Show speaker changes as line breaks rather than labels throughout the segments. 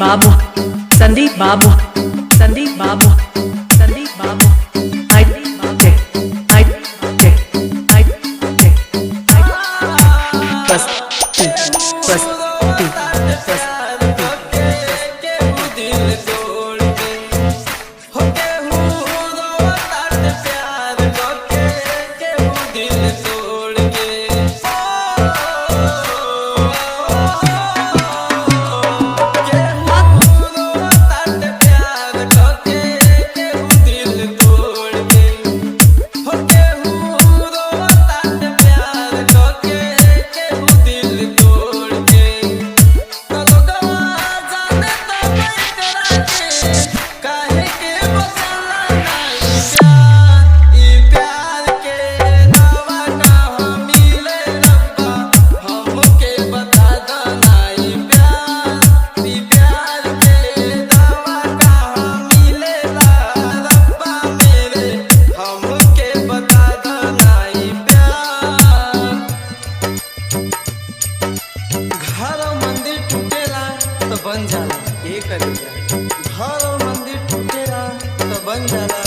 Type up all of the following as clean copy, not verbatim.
बाबू, संदीप बाबू, संदीप बाबू, संदीप बाबू। High tech, high tech, high tech, बस बस बस।
बन जाला ये करेगा घर और मंदिर टूटेला तो बन जाला,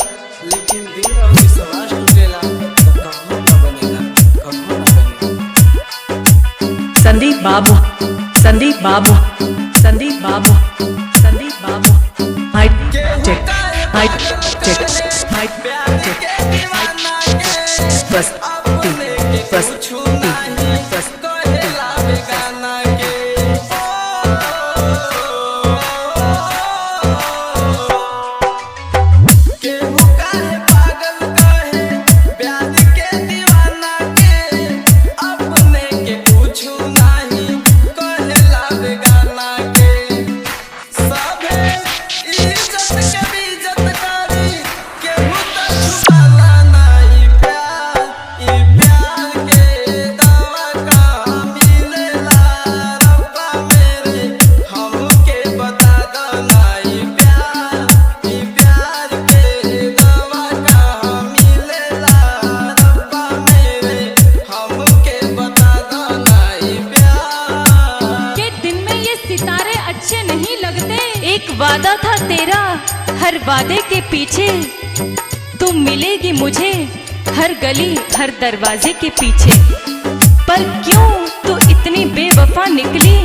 लेकिन दिल और विश्वास टूटेला तो कभी न बनेगा, कभी न बनेगा।
संदीप बाबू, संदीप बाबू, संदीप बाबू, संदीप बाबू। High tech, high tech, high tech, बस बस बस।
एक वादा था तेरा, हर वादे के पीछे तुम मिलेगी मुझे, हर गली हर दरवाजे के पीछे। पर क्यों तू इतनी बेवफा निकली,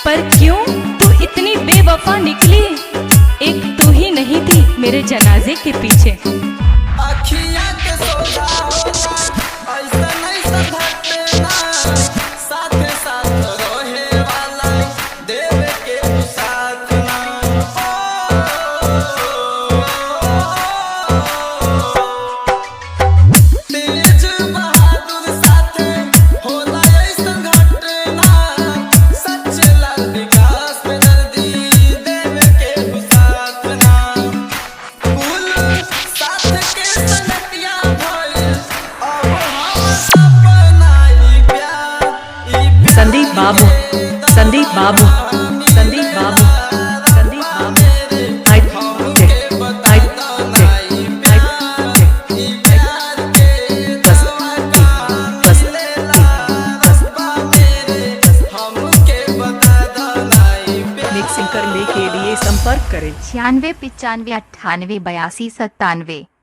पर क्यों तू इतनी बेवफा निकली, एक तू ही नहीं थी मेरे जनाजे के पीछे।
संदीप बाबू, संदीप बाबू, संदीप बाबू, संदीप बाबू। High tech, high tech, high tech, बस बस बस। मिक्सिंग करने के लिए संपर्क करें
96 95 98 82 97।